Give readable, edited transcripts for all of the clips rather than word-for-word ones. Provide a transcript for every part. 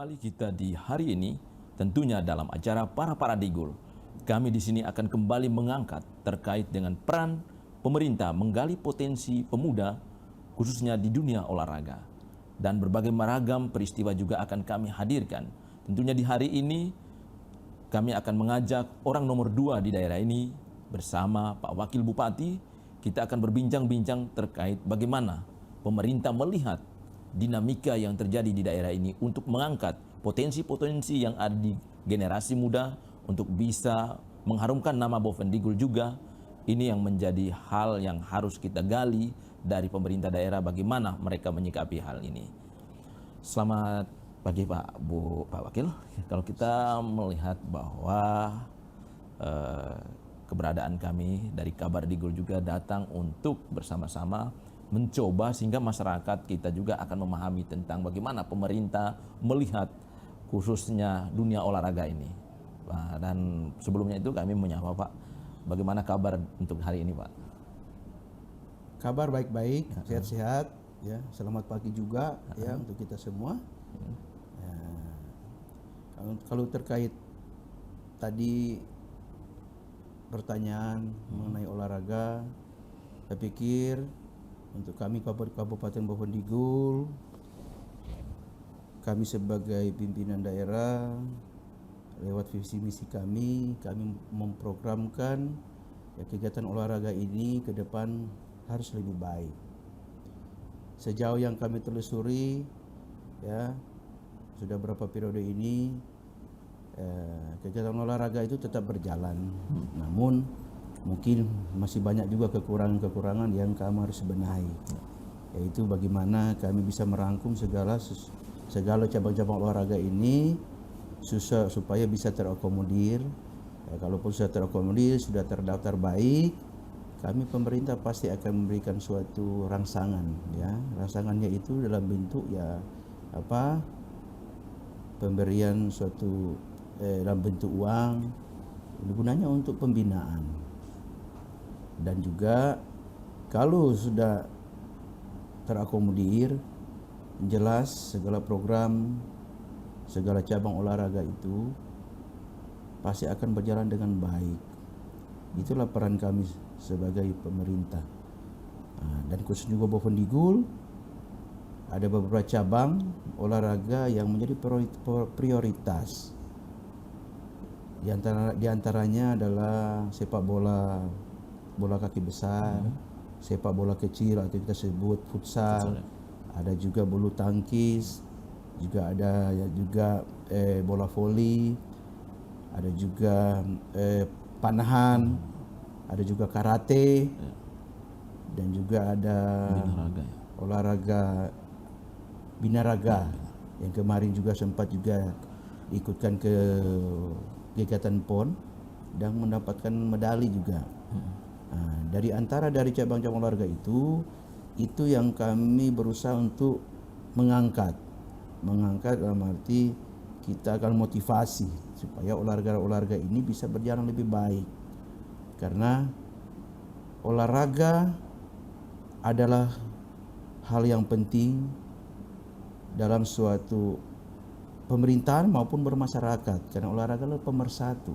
kembali kita di hari ini, tentunya dalam acara Para Paradigul. Kami di sini akan kembali mengangkat terkait dengan peran pemerintah menggali potensi pemuda, khususnya di dunia olahraga. Dan berbagai ragam peristiwa juga akan kami hadirkan. Tentunya di hari ini, kami akan mengajak orang nomor 2 di daerah ini bersama Pak Wakil Bupati. Kita akan berbincang-bincang terkait bagaimana pemerintah melihat dinamika yang terjadi di daerah ini untuk mengangkat potensi-potensi yang ada di generasi muda untuk bisa mengharumkan nama Bovendigul juga. Ini yang menjadi hal yang harus kita gali dari pemerintah daerah, bagaimana mereka menyikapi hal ini. Selamat pagi Pak Wakil. Kalau kita melihat bahwa keberadaan kami dari Kabar Digul juga datang untuk bersama-sama mencoba sehingga masyarakat kita juga akan memahami tentang bagaimana pemerintah melihat khususnya dunia olahraga ini. Dan sebelumnya itu kami menyapa Pak, bagaimana kabar untuk hari ini Pak? Kabar baik-baik, sehat-sehat, ya. Selamat pagi juga ya untuk kita semua. Ya, kalau terkait tadi pertanyaan mengenai olahraga, saya pikir untuk kami Kabupaten Bovendigul, kami sebagai pimpinan daerah lewat visi misi kami memprogramkan ya, kegiatan olahraga ini ke depan harus lebih baik. Sejauh yang kami telusuri, ya sudah berapa periode ini kegiatan olahraga itu tetap berjalan, namun mungkin masih banyak juga kekurangan-kekurangan yang kami harus benahi, yaitu bagaimana kami bisa merangkum segala cabang-cabang olahraga ini supaya bisa terakomodir. Ya, kalaupun sudah terakomodir, sudah terdaftar baik, kami pemerintah pasti akan memberikan suatu rangsangan, ya. Rangsangannya itu dalam bentuk ya pemberian suatu dalam bentuk uang, gunanya untuk pembinaan. Dan juga kalau sudah terakomodir, jelas segala program, segala cabang olahraga itu pasti akan berjalan dengan baik. Itulah peran kami sebagai pemerintah. Dan khusus juga Bovendigul, ada beberapa cabang olahraga yang menjadi prioritas. Di antaranya adalah sepak bola kaki besar, sepak bola kecil atau kita sebut futsal, ada juga bulu tangkis, juga ada juga bola voli, ada juga panahan, ada juga karate, dan juga ada olahraga binaraga yang kemarin juga sempat juga ikutkan ke kegiatan PON dan mendapatkan medali juga. Dari cabang-cabang olahraga itu yang kami berusaha untuk mengangkat dalam arti kita akan motivasi supaya olahraga ini bisa berjalan lebih baik, karena olahraga adalah hal yang penting dalam suatu pemerintahan maupun bermasyarakat, karena olahraga adalah pemersatu.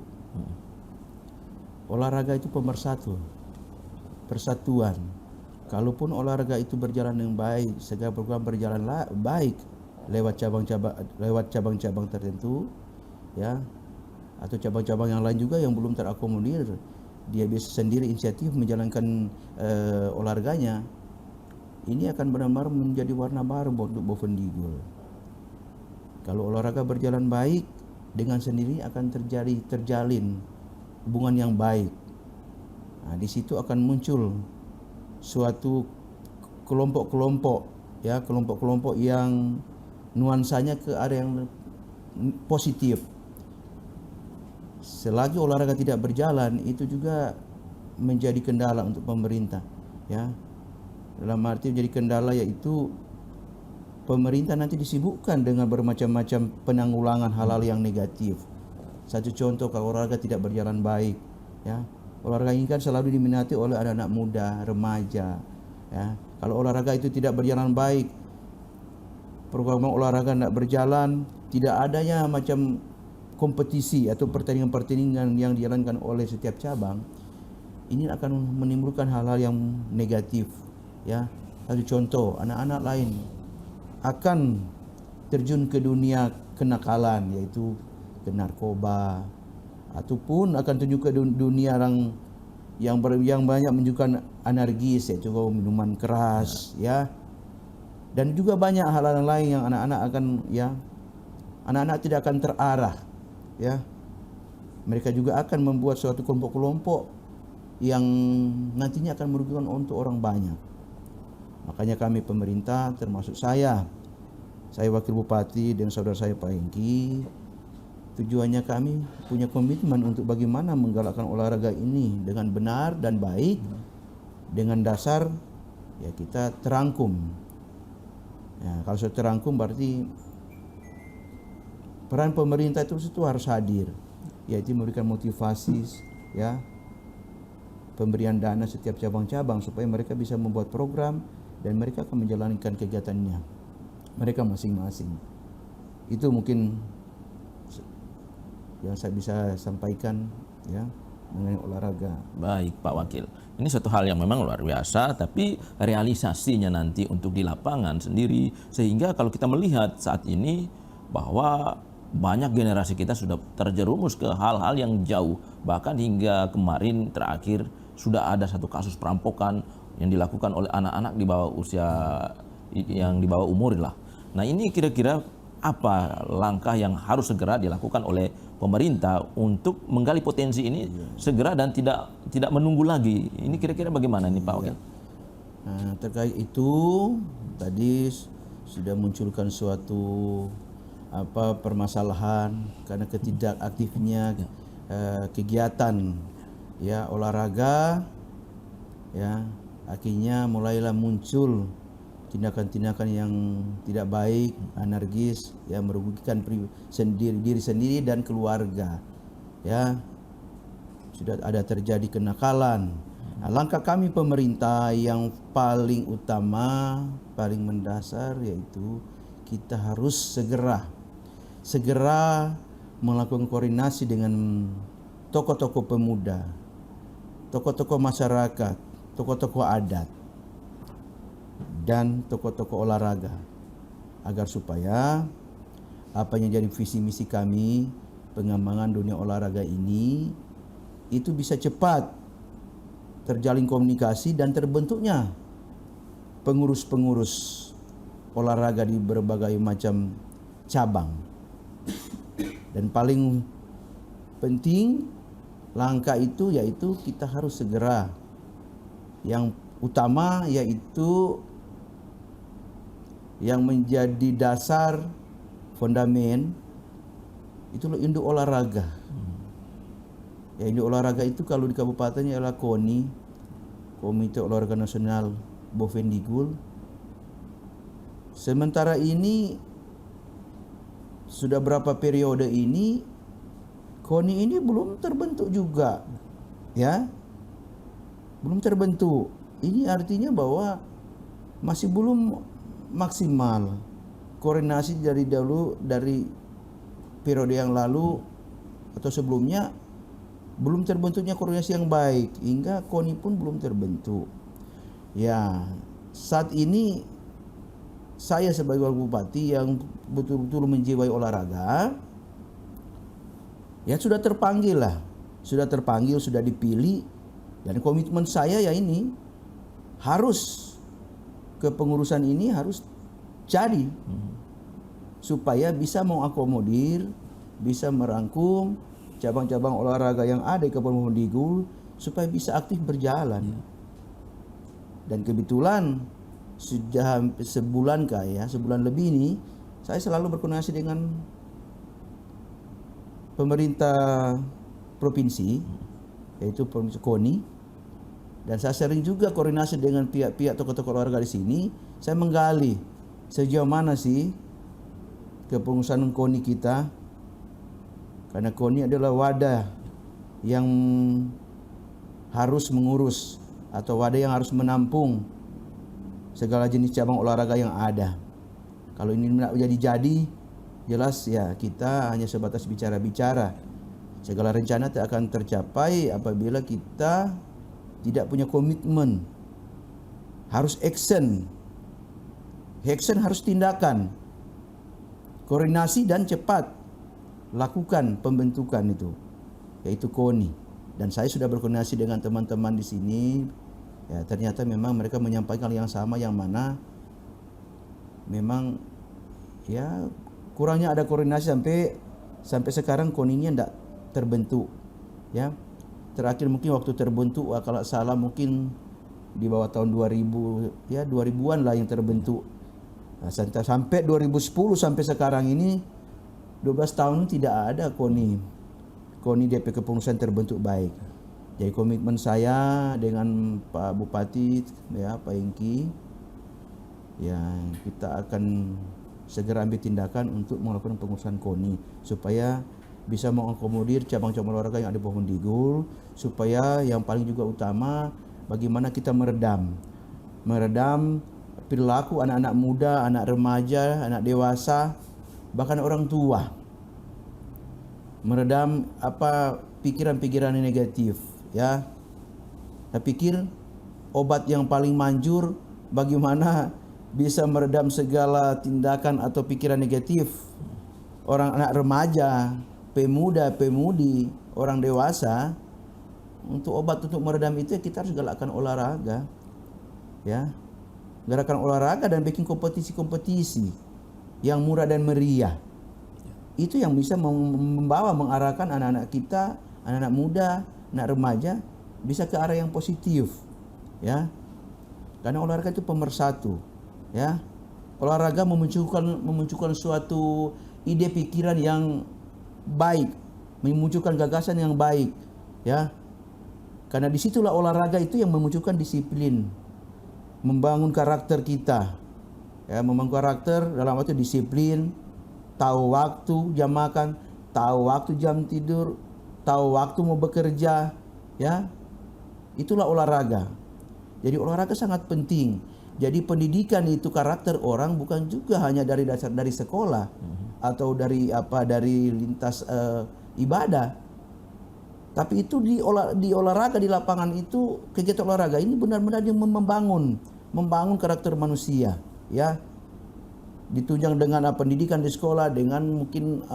Olahraga itu pemersatu, persatuan. Kalaupun olahraga itu berjalan dengan baik, segala program berjalan baik lewat cabang-cabang tertentu, ya, atau cabang-cabang yang lain juga yang belum terakomodir, dia bisa sendiri inisiatif menjalankan olahraganya. Ini akan benar-benar menjadi warna baru untuk Bovendigul. Kalau olahraga berjalan baik, dengan sendiri akan terjalin hubungan yang baik. Di situ akan muncul suatu kelompok-kelompok yang nuansanya ke arah yang positif. Selagi olahraga tidak berjalan, itu juga menjadi kendala untuk pemerintah, ya. Dalam arti menjadi kendala yaitu pemerintah nanti disibukkan dengan bermacam-macam penanggulangan hal-hal yang negatif. Satu contoh, kalau olahraga tidak berjalan baik, ya, olahraga ini kan selalu diminati oleh anak-anak muda, remaja, ya. Kalau olahraga itu tidak berjalan baik, program olahraga tidak berjalan, tidak adanya macam kompetisi atau pertandingan-pertandingan yang dijalankan oleh setiap cabang, ini akan menimbulkan hal-hal yang negatif. Ya, satu contoh, anak-anak lain akan terjun ke dunia kenakalan, yaitu ke narkoba, ataupun akan terjun ke dunia yang banyak menunjukkan anarkis, yaitu minuman keras, ya. Dan juga banyak hal-hal lain yang anak-anak akan, ya, anak-anak tidak akan terarah, ya. Mereka juga akan membuat suatu kelompok-kelompok yang nantinya akan merugikan untuk orang banyak. Makanya kami pemerintah, termasuk saya Wakil Bupati dan saudara saya Pak Hengki, tujuannya kami punya komitmen untuk bagaimana menggalakkan olahraga ini dengan benar dan baik, dengan dasar ya kita terangkum. Ya, kalau sudah terangkum berarti peran pemerintah itu harus hadir, yaitu memberikan motivasi, ya, pemberian dana setiap cabang-cabang supaya mereka bisa membuat program dan mereka akan menjalankan kegiatannya mereka masing-masing. Itu mungkin yang saya bisa sampaikan, ya, mengenai olahraga. Baik Pak Wakil, ini suatu hal yang memang luar biasa, tapi realisasinya nanti untuk di lapangan sendiri, sehingga kalau kita melihat saat ini bahwa banyak generasi kita sudah terjerumus ke hal-hal yang jauh, bahkan hingga kemarin terakhir sudah ada satu kasus perampokan yang dilakukan oleh anak-anak di bawah usia, yang di bawah umur lah. Nah, ini kira-kira apa langkah yang harus segera dilakukan oleh pemerintah untuk menggali potensi ini segera dan tidak menunggu lagi? Ini kira-kira bagaimana nih Pak Wakil? Nah, terkait itu tadi sudah munculkan suatu permasalahan karena ketidakaktifnya kegiatan, ya, olahraga, ya, akhirnya mulailah muncul tindakan-tindakan yang tidak baik, anarkis, ya, merugikan diri sendiri dan keluarga, ya. Sudah ada terjadi kenakalan. Nah, langkah kami pemerintah yang paling utama, paling mendasar, yaitu kita harus segera melakukan koordinasi dengan tokoh-tokoh pemuda, tokoh-tokoh masyarakat, tokoh-tokoh adat, dan tokoh-tokoh olahraga, agar supaya apa yang jadi visi misi kami pengembangan dunia olahraga ini itu bisa cepat terjalin komunikasi dan terbentuknya pengurus-pengurus olahraga di berbagai macam cabang. Dan paling penting langkah itu yaitu kita harus segera, yang utama yaitu yang menjadi dasar fondamen itu induk olahraga. Ya, induk olahraga itu kalau di kabupatennya adalah KONI, Komite Olahraga Nasional Bovendigul. Sementara ini sudah berapa periode ini KONI ini belum terbentuk juga, ya, belum terbentuk. Ini artinya bahwa masih belum maksimal koordinasi dari periode yang lalu atau sebelumnya belum terbentuknya koordinasi yang baik, hingga KONI pun belum terbentuk. Ya, saat ini saya sebagai wakil bupati yang betul-betul menjiwai olahraga, ya sudah terpanggil, sudah dipilih, dan komitmen saya ya ini harus kepengurusan ini harus jadi supaya bisa mengakomodir, bisa merangkum cabang-cabang olahraga yang ada di Kabupaten Bovendigul supaya bisa aktif berjalan. Dan kebetulan sudah sebulan lebih ini saya selalu berkoordinasi dengan pemerintah provinsi, yaitu provinsi KONI, dan saya sering juga koordinasi dengan pihak-pihak tokoh-tokoh olahraga di sini. Saya menggali sejauh mana sih kepengurusan KONI kita, karena KONI adalah wadah yang harus mengurus atau wadah yang harus menampung segala jenis cabang olahraga yang ada. Kalau ini tidak jadi-jadi, jelas ya kita hanya sebatas bicara-bicara. Segala rencana tak akan tercapai apabila kita tidak punya komitmen. Harus action. Action harus tindakan. Koordinasi dan cepat lakukan pembentukan itu, yaitu KONI. Dan saya sudah berkoordinasi dengan teman-teman di sini. Ya, ternyata memang mereka menyampaikan yang sama, yang mana memang ya kurangnya ada koordinasi sampai sekarang KONI-nya tidak terbentuk. Ya, terakhir mungkin waktu terbentuk, kalau salah mungkin di bawah tahun 2000, ya 2000-an lah yang terbentuk. Nah, sampai 2010 sampai sekarang ini 12 tahun tidak ada KONI DP Kepengurusan terbentuk baik. Jadi komitmen saya dengan Pak Bupati, ya Pak Hengki, ya kita akan segera ambil tindakan untuk melakukan pengurusan KONI supaya bisa mengakomodir cabang-cabang olahraga yang ada di Bovendigul, supaya yang paling juga utama bagaimana kita meredam perilaku anak-anak muda, anak remaja, anak dewasa, bahkan orang tua. Meredam pikiran-pikiran yang negatif, ya. Saya pikir obat yang paling manjur bagaimana bisa meredam segala tindakan atau pikiran negatif orang anak remaja, pemuda, pemudi, orang dewasa. Untuk obat untuk meredam itu ya kita harus galakkan olahraga, ya. Gerakan olahraga dan bikin kompetisi-kompetisi yang murah dan meriah. Itu yang bisa mengarahkan anak-anak kita, anak-anak muda, anak remaja bisa ke arah yang positif, ya. Karena olahraga itu pemersatu, ya. Olahraga memunculkan suatu ide pikiran yang baik, memunculkan gagasan yang baik, ya. Karena disitulah olahraga itu yang memunculkan disiplin, membangun karakter kita, ya, membangun karakter dalam arti disiplin, tahu waktu jam makan, tahu waktu jam tidur, tahu waktu mau bekerja, ya. Itulah olahraga. Jadi olahraga sangat penting. Jadi pendidikan itu karakter orang bukan juga hanya dari dasar dari sekolah atau dari lintas ibadah. Tapi itu di olahraga, di lapangan itu, kegiatan olahraga ini benar-benar yang membangun karakter manusia, ya. Ditunjang dengan pendidikan di sekolah, dengan mungkin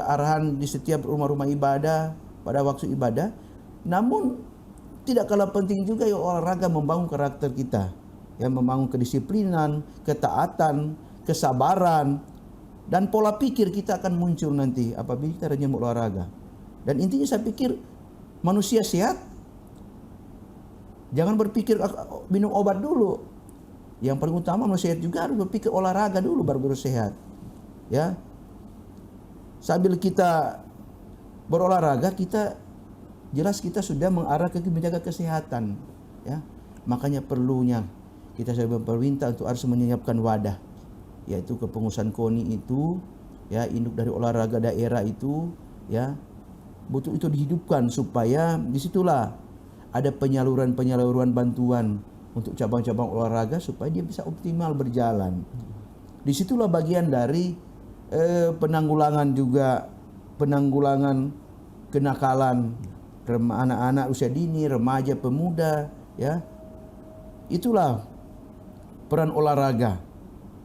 arahan di setiap rumah-rumah ibadah pada waktu ibadah. Namun tidak kalah penting juga ya olahraga membangun karakter kita, ya, membangun kedisiplinan, ketaatan, kesabaran, dan pola pikir kita akan muncul nanti apabila kita rajin olahraga. Dan intinya saya pikir manusia sehat jangan berpikir minum obat dulu. Yang paling utama manusia sehat juga harus berpikir olahraga dulu baru sehat, ya. Sambil kita berolahraga, kita jelas kita sudah mengarah ke menjaga kesehatan, ya. Makanya perlunya kita sudah meminta untuk harus menyiapkan wadah, yaitu kepengurusan KONI itu, ya, induk dari olahraga daerah itu, ya, butuh itu dihidupkan supaya disitulah ada penyaluran bantuan untuk cabang-cabang olahraga supaya dia bisa optimal berjalan. Disitulah bagian dari penanggulangan kenakalan anak-anak usia dini, remaja, pemuda, ya. Itulah peran olahraga.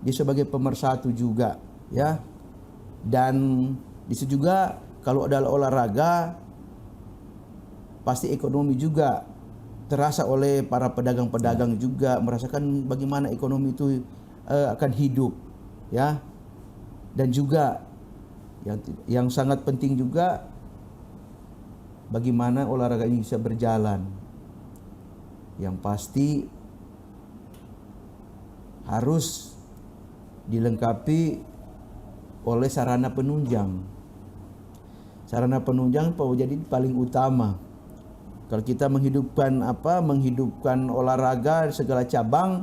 Dia sebagai pemersatu juga, ya. Dan di situ juga kalau ada olahraga pasti ekonomi juga terasa oleh para pedagang-pedagang, juga merasakan bagaimana ekonomi itu akan hidup, ya. Dan juga yang sangat penting juga bagaimana olahraga ini bisa berjalan. Yang pasti harus dilengkapi oleh sarana penunjang. Sarana penunjang jadi paling utama. Kalau kita menghidupkan olahraga segala cabang,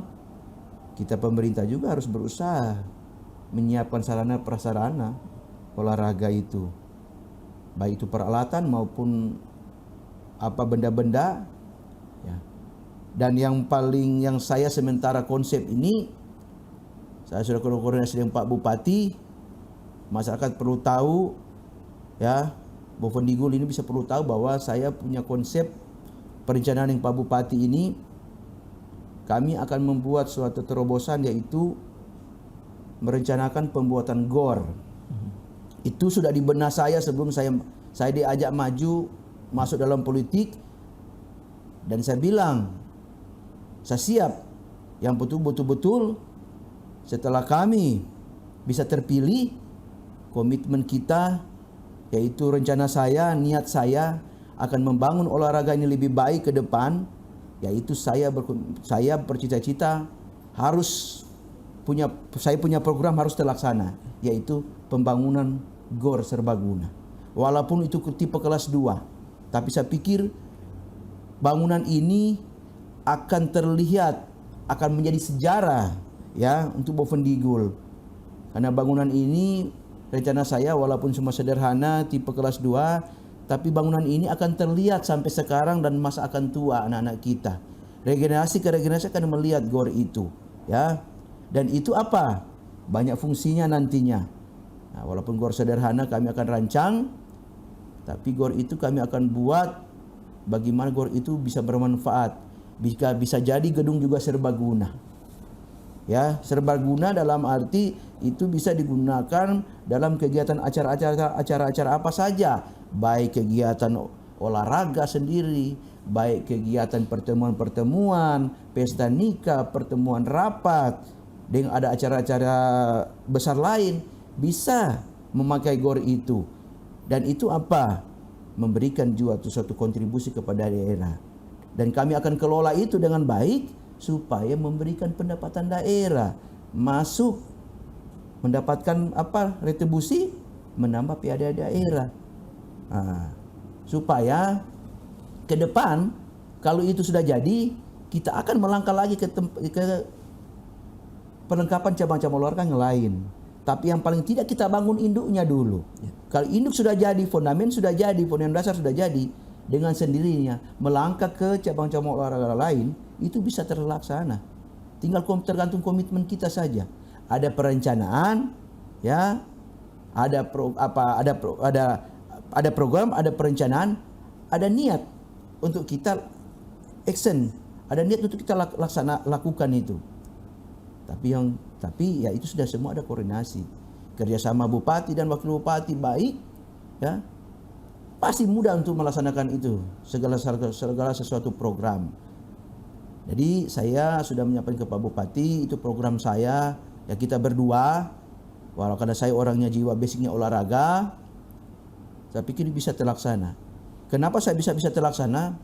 kita pemerintah juga harus berusaha menyiapkan sarana prasarana olahraga itu. Baik itu peralatan maupun benda-benda, ya. Dan yang saya sementara konsep ini Saya sudah koordinasi dengan Pak Bupati. Masyarakat perlu tahu, ya, Bovendigul ini bisa perlu tahu bahwa saya punya konsep perencanaan yang Pak Bupati ini. Kami akan membuat suatu terobosan, yaitu merencanakan pembuatan GOR. Itu sudah di benak saya sebelum saya diajak maju masuk dalam politik, dan saya bilang saya siap. Yang betul-betul setelah kami bisa terpilih, komitmen kita, yaitu rencana saya, niat saya akan membangun olahraga ini lebih baik ke depan, yaitu saya bercita-cita saya punya program harus terlaksana, yaitu pembangunan GOR serbaguna. Walaupun itu tipe kelas 2, tapi saya pikir bangunan ini akan terlihat, akan menjadi sejarah, ya, untuk Bovendigul. Karena bangunan ini rencana saya walaupun cuma sederhana tipe kelas 2, tapi bangunan ini akan terlihat sampai sekarang dan masa akan tua anak-anak kita. Regenerasi ke regenerasi akan melihat GOR itu, ya. Dan itu apa? Banyak fungsinya nantinya. Nah, walaupun GOR sederhana kami akan rancang, tapi GOR itu kami akan buat bagaimana GOR itu bisa bermanfaat. Bisa jadi gedung juga serbaguna. Ya, serbaguna dalam arti itu bisa digunakan dalam kegiatan acara-acara apa saja, baik kegiatan olahraga sendiri, baik kegiatan pertemuan-pertemuan, pesta nikah, pertemuan rapat, dengan ada acara-acara besar lain, bisa memakai GOR itu. Dan itu apa? Memberikan juga suatu kontribusi kepada daerah. Dan kami akan kelola itu dengan baik supaya memberikan pendapatan daerah, masuk mendapatkan retribusi, menambah PAD daerah. Nah, supaya ke depan kalau itu sudah jadi, kita akan melangkah lagi ke perlengkapan cabang-cabang olahraga yang lain. Tapi yang paling tidak kita bangun induknya dulu. Kalau induk sudah jadi, fondamen sudah jadi, fondamen dasar sudah jadi, dengan sendirinya melangkah ke cabang-cabang olahraga lain itu bisa terlaksana. Tinggal tergantung komitmen kita saja. Ada perencanaan, ya, ada program, ada perencanaan, ada niat untuk kita action, ada niat untuk kita lakukan itu. Tapi ya itu sudah semua ada koordinasi, kerjasama bupati dan wakil bupati baik, ya. Pasti mudah untuk melaksanakan itu, segala sesuatu program. Jadi saya sudah menyampaikan ke Pak Bupati, itu program saya, ya kita berdua, walau karena saya orangnya jiwa basicnya olahraga, saya pikir bisa terlaksana. Kenapa saya bisa terlaksana?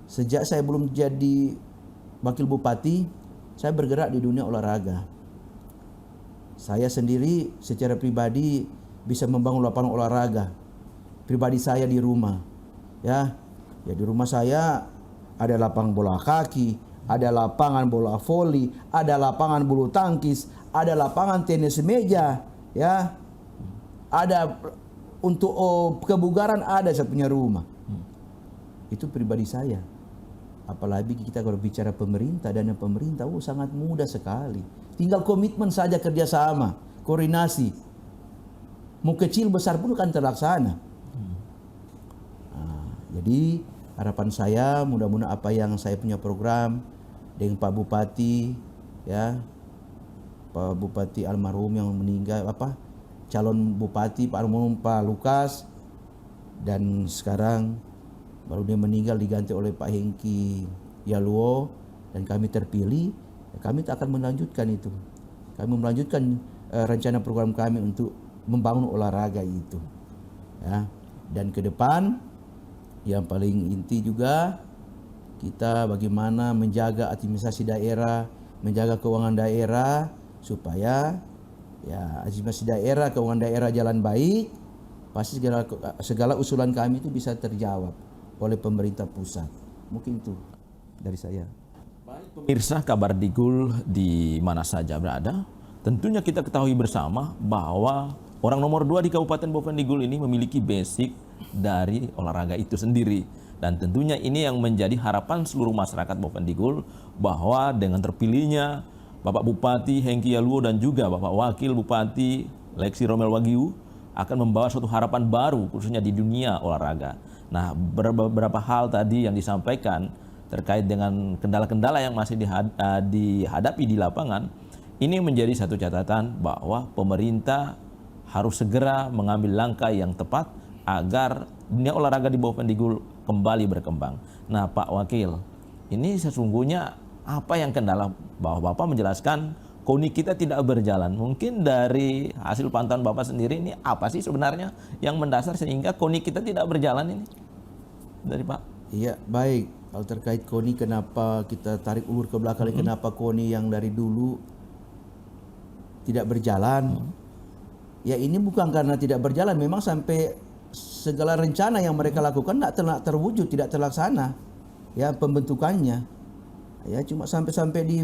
Sejak saya belum jadi wakil bupati, saya bergerak di dunia olahraga. Saya sendiri secara pribadi bisa membangun lapangan olahraga. Pribadi saya di rumah, ya di rumah saya ada lapangan bola kaki, ada lapangan bola voli, ada lapangan bulu tangkis, ada lapangan tenis meja, ya, ada untuk kebugaran ada saya punya rumah. Itu pribadi saya. Apalagi kita kalau bicara pemerintah, dana pemerintah, sangat mudah sekali. Tinggal komitmen saja, kerjasama, koordinasi. Mau kecil besar pun kan terlaksana. Jadi harapan saya mudah-mudahan apa yang saya punya program dengan Pak Bupati, ya, Pak Bupati almarhum yang meninggal, calon Bupati Pak almarhum Pak Lukas, dan sekarang baru dia meninggal diganti oleh Pak Hengki Yaluo, dan kami terpilih, ya, kami akan melanjutkan itu. Kami melanjutkan rencana program kami untuk membangun olahraga itu, ya. Dan ke depan yang paling inti juga kita bagaimana menjaga administrasi daerah, menjaga keuangan daerah supaya ya administrasi daerah, keuangan daerah jalan baik, pasti segala usulan kami itu bisa terjawab oleh pemerintah pusat. Mungkin itu dari saya. Baik pemirsa Kabar Digul di mana saja berada, tentunya kita ketahui bersama bahwa orang nomor 2 di Kabupaten Bovendigul ini memiliki basic dari olahraga itu sendiri. Dan tentunya ini yang menjadi harapan seluruh masyarakat Bovendigul bahwa dengan terpilihnya Bapak Bupati Hengki Yaluo dan juga Bapak Wakil Bupati Lexi Romel Wagyu akan membawa suatu harapan baru khususnya di dunia olahraga. Nah, beberapa hal tadi yang disampaikan terkait dengan kendala-kendala yang masih dihadapi di lapangan, ini menjadi satu catatan bahwa pemerintah harus segera mengambil langkah yang tepat agar dunia olahraga di bawah Pendigul kembali berkembang. Nah, Pak Wakil, ini sesungguhnya apa yang kendala bahwa Bapak menjelaskan KONI kita tidak berjalan. Mungkin dari hasil pantauan Bapak sendiri ini apa sih sebenarnya yang mendasar sehingga KONI kita tidak berjalan ini? Dari Pak. Iya, baik. Kalau terkait KONI, kenapa kita tarik ulur ke belakang, kenapa KONI yang dari dulu tidak berjalan? Ya ini bukan karena tidak berjalan, memang sampai segala rencana yang mereka lakukan tidak terwujud, tidak terlaksana. Ya pembentukannya. Ya cuma sampai di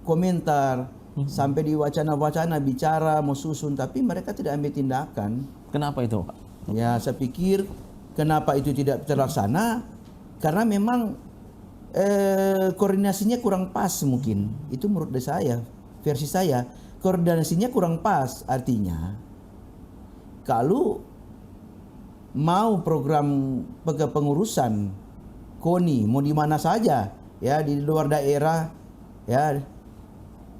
komentar, sampai di wacana-wacana bicara mau susun, tapi mereka tidak ambil tindakan. Kenapa itu, Pak? Ya saya pikir kenapa itu tidak terlaksana karena memang koordinasinya kurang pas mungkin. Itu menurut saya, versi saya, koordinasinya kurang pas. Artinya kalau mau program pengurusan KONI mau di mana saja, ya di luar daerah, ya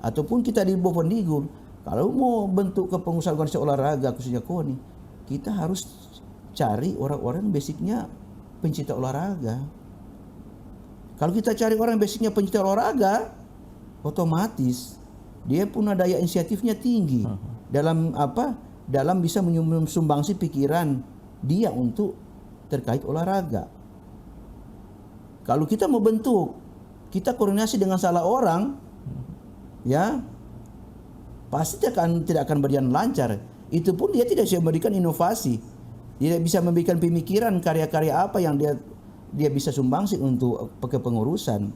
ataupun kita di bawah Pendigul, kalau mau bentuk kepengurusan organisasi olahraga khususnya KONI, kita harus cari orang-orang basicnya pencinta olahraga. Kalau kita cari orang basicnya pencinta olahraga, otomatis dia punya daya inisiatifnya tinggi dalam bisa menyumbangsi pikiran dia untuk terkait olahraga. Kalau kita mau bentuk, kita koordinasi dengan salah orang, ya pasti tidak akan berjalan lancar. Itu pun dia tidak bisa memberikan inovasi, tidak bisa memberikan pemikiran karya-karya apa yang dia bisa sumbangsi untuk kepengurusan.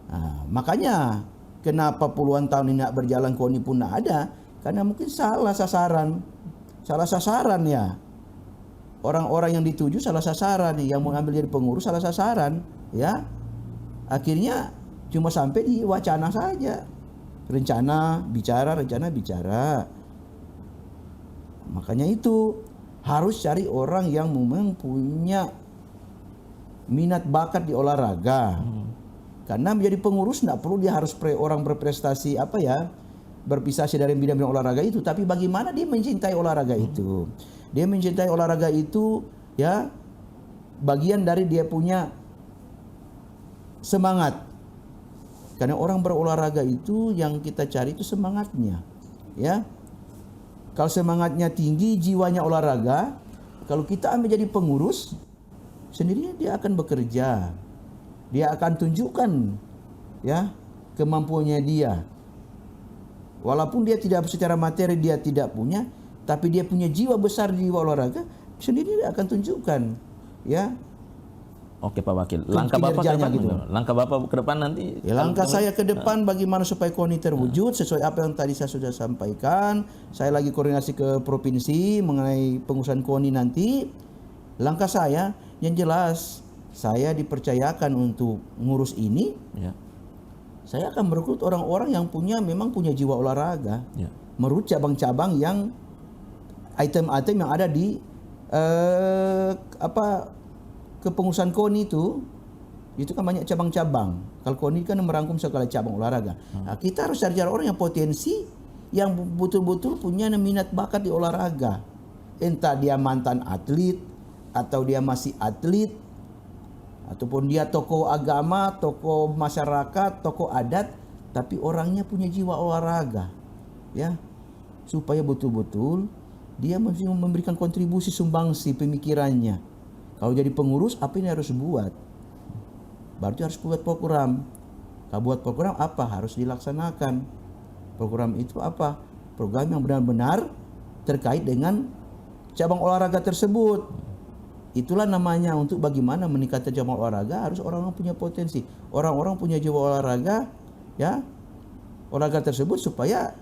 Nah, makanya kenapa puluhan tahun ini tidak berjalan KONI pun tidak ada, karena mungkin salah sasaran ya. Orang-orang yang dituju salah sasaran, yang mengambil jadi pengurus salah sasaran, ya. Akhirnya cuma sampai di wacana saja. Rencana bicara. Makanya itu harus cari orang yang memang punya minat bakat di olahraga. Karena menjadi pengurus tidak perlu dia harus orang berprestasi berprestasi dari bidang-bidang olahraga itu, tapi bagaimana dia mencintai olahraga itu. Dia mencintai olahraga itu, ya bagian dari dia punya semangat. Karena orang berolahraga itu yang kita cari itu semangatnya, ya. Kalau semangatnya tinggi, jiwanya olahraga, kalau kita ambil jadi pengurus, sendirinya dia akan bekerja. Dia akan tunjukkan, ya, kemampuannya dia. Walaupun dia tidak secara materi dia tidak punya, tapi dia punya jiwa besar, jiwa olahraga, sendiri dia akan tunjukkan, ya. Oke Pak Wakil, langkah Bapak ke depan gitu. Langkah Bapak ke depan nanti? Ya, langkah saya ke depan bagaimana supaya KONI terwujud sesuai apa yang tadi saya sudah sampaikan. Saya lagi koordinasi ke provinsi mengenai pengurusan KONI nanti. Langkah saya yang jelas, saya dipercayakan untuk ngurus ini. Ya. Saya akan merekrut orang-orang yang memang punya jiwa olahraga. Ya. Menurut cabang-cabang yang item-item yang ada di kepengurusan KONI itu kan banyak cabang-cabang. Kalau KONI kan merangkum segala cabang olahraga. Nah, kita harus cari orang yang potensi, yang betul-betul punya minat bakat di olahraga. Entah dia mantan atlet, atau dia masih atlet, ataupun dia tokoh agama, tokoh masyarakat, tokoh adat, tapi orangnya punya jiwa olahraga, ya, supaya betul-betul dia memberikan kontribusi sumbangsi pemikirannya. Kalau jadi pengurus, apa yang harus buat? Berarti harus buat program. Kalau buat program apa? Harus dilaksanakan. Program itu apa? Program yang benar-benar terkait dengan cabang olahraga tersebut. Itulah namanya untuk bagaimana meningkatkan cabang olahraga, harus orang-orang punya potensi. Orang-orang punya jiwa olahraga, ya. Olahraga tersebut supaya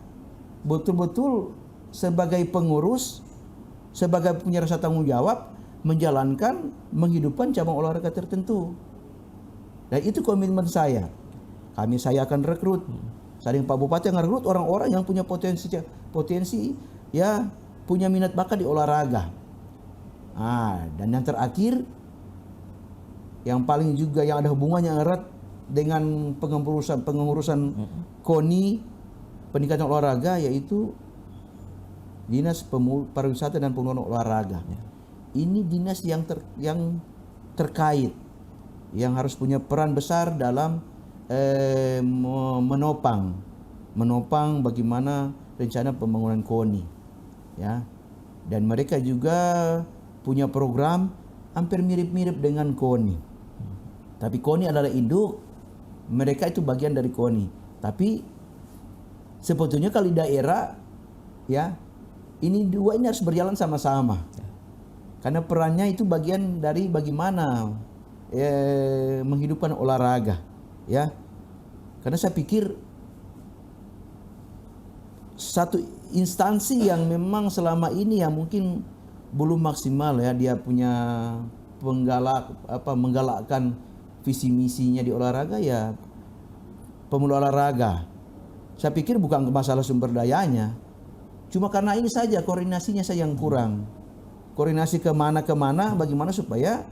betul-betul sebagai pengurus, sebagai punya rasa tanggung jawab, menghidupkan cabang olahraga tertentu. Dan itu komitmen saya. saya akan rekrut. Saya Pak Bupati akan rekrut orang-orang yang punya potensi ya, punya minat bakat di olahraga. Dan yang terakhir, yang paling juga yang ada hubungannya erat dengan pengurusan KONI, peningkatan olahraga, yaitu Dinas Pariwisata dan Pengembangan Olahraga. Ini dinas yang terkait, yang harus punya peran besar dalam menopang bagaimana rencana pembangunan KONI, ya. Dan mereka juga punya program hampir mirip-mirip dengan KONI. Tapi KONI adalah induk, mereka itu bagian dari KONI. Tapi sebetulnya kalau di daerah, ya, ini dua ini harus berjalan sama-sama. Karena perannya itu bagian dari bagaimana menghidupkan olahraga, ya. Karena saya pikir satu instansi yang memang selama ini yang mungkin belum maksimal, ya, dia punya menggalakkan visi misinya di olahraga, ya pemuda olahraga. Saya pikir bukan masalah sumber dayanya, cuma karena ini saja koordinasinya saja yang kurang. Koordinasi kemana, bagaimana supaya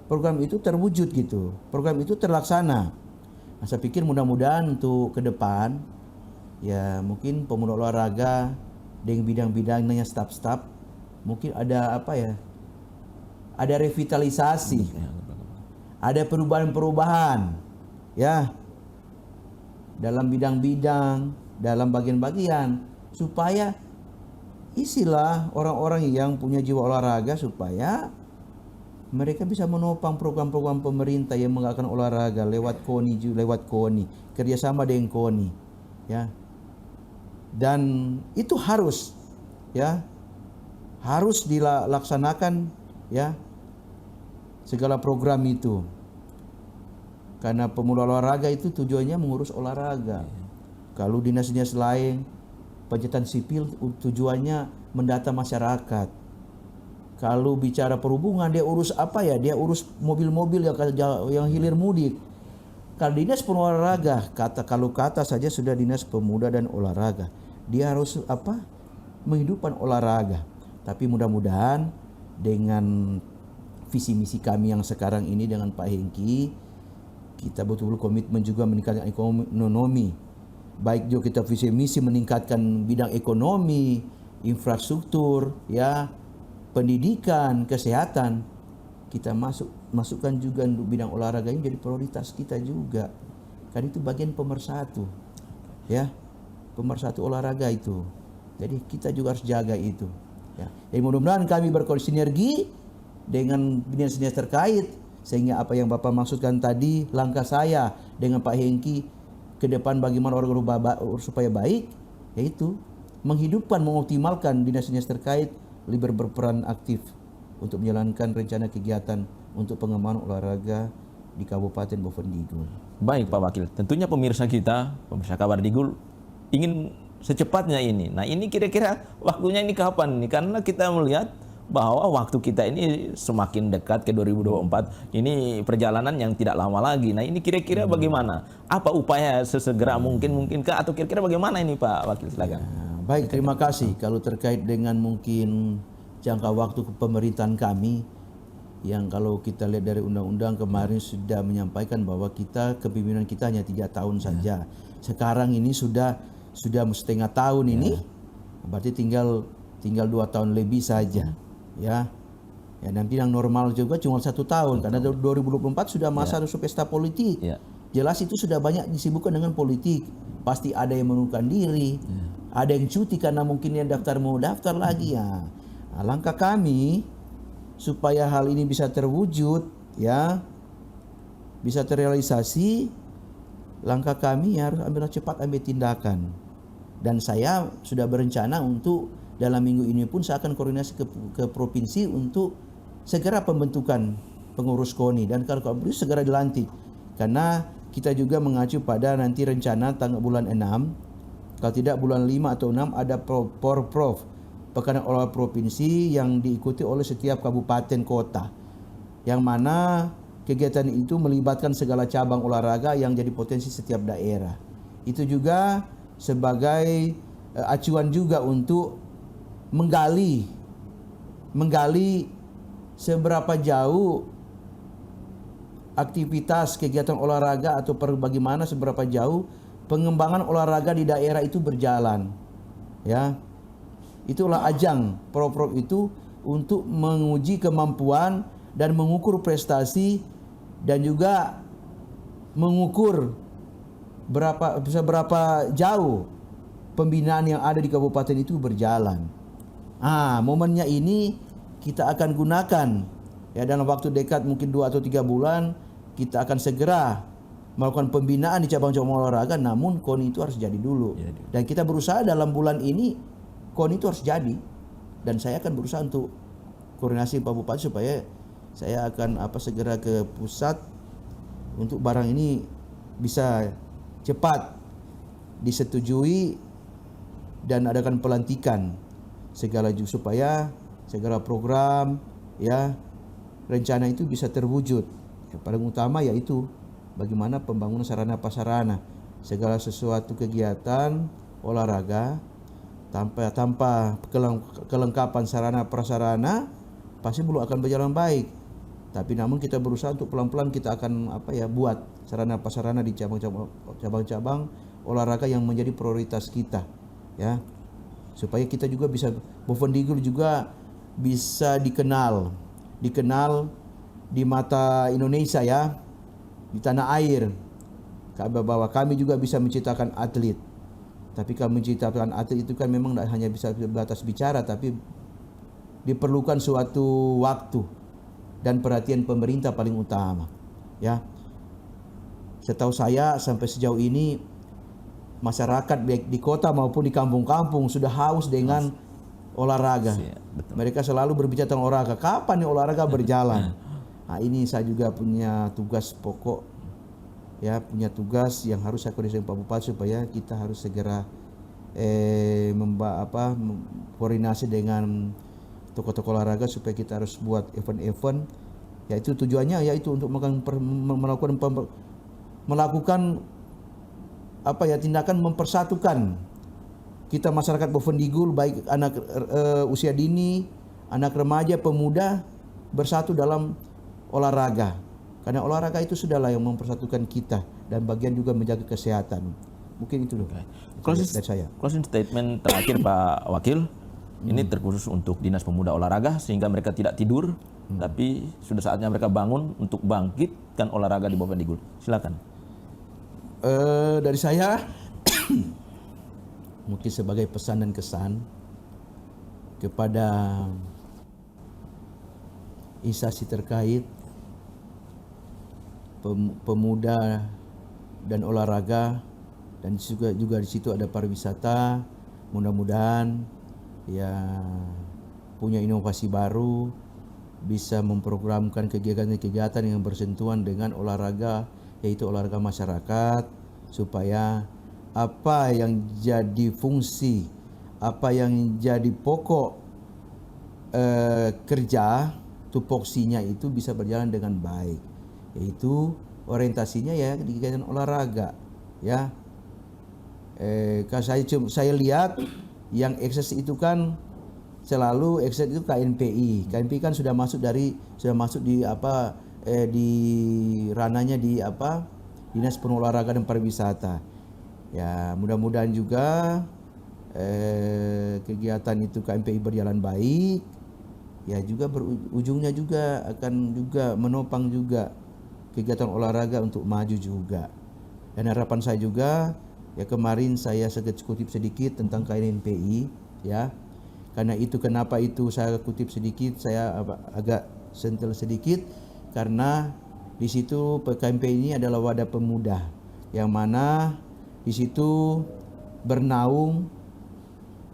program itu terwujud gitu, program itu terlaksana. Nah, saya pikir mudah-mudahan untuk ke depan, ya mungkin pemuda olahraga dengan bidang-bidangnya, staf-staf, mungkin ada ada revitalisasi, ada perubahan-perubahan, ya, dalam bidang-bidang, dalam bagian-bagian, supaya isilah orang-orang yang punya jiwa olahraga, supaya mereka bisa menopang program-program pemerintah yang menggalakkan olahraga lewat KONI, kerjasama dengan KONI, ya. Dan itu harus dilaksanakan, ya, segala program itu. Karena pemuda olahraga itu tujuannya mengurus olahraga. Kalau dinas-dinas lain, pencatatan sipil, tujuannya mendata masyarakat. Kalau bicara perhubungan, dia urus dia urus mobil-mobil yang hilir mudik. Kalau dinas pemuda olahraga, kalau kata saja sudah dinas pemuda dan olahraga, dia harus menghidupkan olahraga. Tapi mudah-mudahan dengan visi misi kami yang sekarang ini dengan Pak Hengki, kita betul-betul komitmen juga meningkatkan ekonomi. Baik juga kita visi misi meningkatkan bidang ekonomi, infrastruktur, ya, pendidikan, kesehatan. Kita masukkan juga untuk bidang olahraga ini jadi prioritas kita juga. Kan itu bagian pemersatu, ya, pemersatu olahraga itu. Jadi kita juga harus jaga itu, ya. Jadi mudah-mudahan kami bersinergi dengan dinas-dinas terkait, sehingga apa yang Bapak maksudkan tadi, langkah saya dengan Pak Hengki ke depan bagaimana orang supaya baik, yaitu menghidupkan, mengoptimalkan dinas-dinas terkait lebih berperan aktif untuk menjalankan rencana kegiatan untuk pengembangan olahraga di Kabupaten Bovendigul. Baik Pak Wakil, tentunya pemirsa Kabar Digul ingin secepatnya ini. Nah, ini kira-kira waktunya ini kapan nih? Karena kita melihat bahwa waktu kita ini semakin dekat ke 2024. Ini perjalanan yang tidak lama lagi. Nah, ini kira-kira bagaimana? Apa upaya sesegera mungkinkah atau kira-kira bagaimana ini Pak Wakil? Silakan. Baik, terima kasih. Kalau terkait dengan mungkin jangka waktu pemerintahan kami, yang kalau kita lihat dari undang-undang kemarin sudah menyampaikan bahwa kepemimpinan kita hanya 3 tahun saja. Sekarang ini sudah setengah tahun ini, berarti tinggal 2 tahun lebih saja, ya. Ya, nanti yang normal juga cuma 1 tahun, karena 2024 sudah masa pesta politik. Jelas itu sudah banyak disibukkan dengan politik. Pasti ada yang mengundurkan diri, ada yang cuti karena mungkin yang mau daftar lagi, ya. Nah, langkah kami supaya hal ini bisa terwujud, ya, bisa terrealisasi, langkah kami harus cepat ambil tindakan. Dan saya sudah berencana untuk dalam minggu ini pun saya akan koordinasi ke provinsi untuk segera pembentukan pengurus KONI, dan kalau bisa segera dilantik. Karena kita juga mengacu pada nanti rencana tanggal bulan 6, kalau tidak bulan 5 atau 6 ada Porprov, Pekan Olahraga Provinsi, yang diikuti oleh setiap kabupaten kota, yang mana kegiatan itu melibatkan segala cabang olahraga yang jadi potensi setiap daerah. Itu juga sebagai acuan juga untuk menggali seberapa jauh aktivitas kegiatan olahraga atau bagaimana seberapa jauh pengembangan olahraga di daerah itu berjalan. Ya. Itulah ajang Proprov itu untuk menguji kemampuan dan mengukur prestasi dan juga mengukur seberapa jauh pembinaan yang ada di kabupaten itu berjalan. Momennya ini kita akan gunakan ya, dalam waktu dekat mungkin 2 atau 3 bulan kita akan segera melakukan pembinaan di cabang-cabang olahraga, namun KONI itu harus jadi dulu. Dan kita berusaha dalam bulan ini KONI itu harus jadi, dan saya akan berusaha untuk koordinasi Pak Bupati supaya saya akan segera ke pusat untuk barang ini bisa cepat disetujui dan adakan pelantikan segala supaya segala program ya rencana itu bisa terwujud. Yang paling utama yaitu bagaimana pembangunan sarana prasarana, segala sesuatu kegiatan olahraga tanpa kelengkapan sarana prasarana pasti belum akan berjalan baik. Tapi namun kita berusaha untuk pelan-pelan kita akan buat sarana prasarana di cabang-cabang olahraga yang menjadi prioritas kita ya. Supaya kita juga bisa Bovendigul juga bisa dikenal di mata Indonesia ya, di tanah air, bahwa kami juga bisa menciptakan atlet. Tapi kami menciptakan atlet itu kan memang tidak hanya bisa batas bicara, tapi diperlukan suatu waktu dan perhatian pemerintah paling utama ya. Setahu saya sampai sejauh ini masyarakat baik di kota maupun di kampung-kampung sudah haus dengan olahraga. Mereka selalu berbicara tentang olahraga. Kapan nih olahraga berjalan? Ini saya juga punya tugas pokok ya, punya tugas yang harus saya koordinasi dengan Pak Bupati supaya kita harus segera koordinasi dengan tokoh-tokoh olahraga supaya kita harus buat event-event. Yaitu tujuannya yaitu untuk melakukan tindakan mempersatukan kita masyarakat Bovendigul, baik anak usia dini, anak remaja, pemuda bersatu dalam olahraga. Karena olahraga itu sudahlah yang mempersatukan kita dan bagian juga menjaga kesehatan. Mungkin itu loh. Dari saya. Closing statement terakhir Pak Wakil. Ini terkhusus untuk Dinas Pemuda Olahraga sehingga mereka tidak tidur, tapi sudah saatnya mereka bangun untuk bangkitkan olahraga di Bovendigul. Silakan. Dari saya mungkin sebagai pesan dan kesan kepada instansi terkait pemuda dan olahraga, dan juga di situ ada pariwisata, mudah-mudahan ya punya inovasi baru, bisa memprogramkan kegiatan-kegiatan yang bersentuhan dengan olahraga, yaitu olahraga masyarakat, supaya apa yang jadi fungsi, apa yang jadi pokok kerja tupoksinya itu bisa berjalan dengan baik, yaitu orientasinya ya di kegiatan olahraga ya. Saya lihat yang ekses itu kan selalu ekses itu KNPI kan sudah masuk di di ranahnya di Dinas Penolahraga dan Pariwisata ya. Mudah-mudahan juga kegiatan itu KNPI berjalan baik ya, juga ujungnya juga akan juga menopang juga kegiatan olahraga untuk maju juga. Dan harapan saya juga ya, kemarin saya kutip sedikit tentang KNPI ya. Karena itu kenapa itu saya kutip sedikit, saya agak sentil sedikit, karena di situ KNPI ini adalah wadah pemuda yang mana di situ bernaung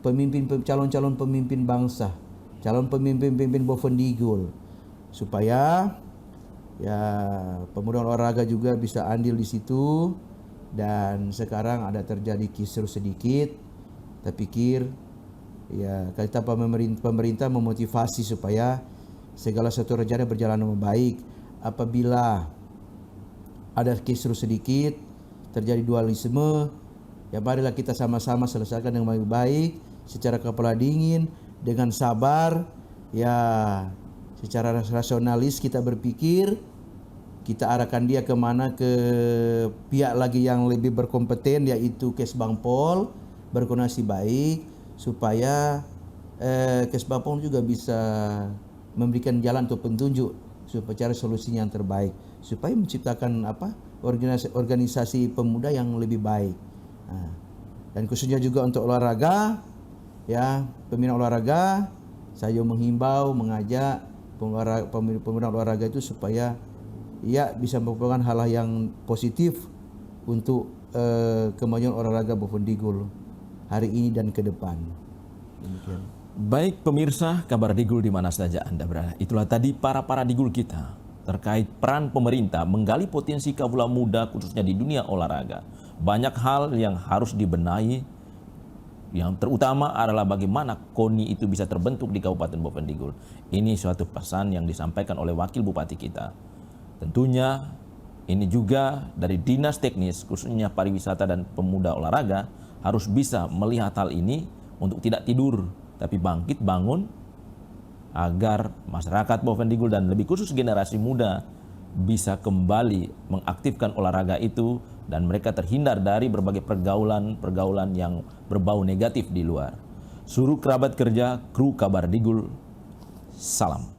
calon-calon pemimpin bangsa, calon pemimpin Bovendigul, supaya ya pemuda olahraga juga bisa andil di situ. Dan sekarang ada terjadi kisruh sedikit, saya pikir ya kita pemerintah memotivasi supaya segala sesuatu rencana berjalan dengan baik. Apabila ada kisruh sedikit, terjadi dualisme, ya marilah kita sama-sama selesaikan dengan lebih baik, secara kepala dingin, dengan sabar, ya secara rasionalis kita berpikir, kita arahkan dia kemana, ke pihak lagi yang lebih berkompeten, yaitu Kesbangpol, berkoordinasi baik, supaya Kesbangpol juga bisa memberikan jalan atau petunjuk supaya cari solusinya yang terbaik, supaya menciptakan organisasi pemuda yang lebih baik. Nah, dan khususnya juga untuk olahraga, ya peminat olahraga, saya menghimbau, mengajak pemuda olahraga itu supaya ya bisa merupakan hal yang positif untuk kemajuan olahraga Bovendigul hari ini dan ke depan. Demikian. Baik pemirsa, Kabar Digul di mana saja Anda berada. Itulah tadi para digul kita terkait peran pemerintah menggali potensi kaula muda khususnya di dunia olahraga. Banyak hal yang harus dibenahi, yang terutama adalah bagaimana KONI itu bisa terbentuk di Kabupaten Bovendigul. Ini suatu pesan yang disampaikan oleh Wakil Bupati kita. Tentunya ini juga dari Dinas Teknis khususnya pariwisata dan pemuda olahraga harus bisa melihat hal ini untuk tidak tidur, tapi bangkit bangun agar masyarakat Bovendigul dan lebih khusus generasi muda bisa kembali mengaktifkan olahraga itu dan mereka terhindar dari berbagai pergaulan yang berbau negatif di luar. Suruh kerabat kerja, kru Kabar Digul, salam.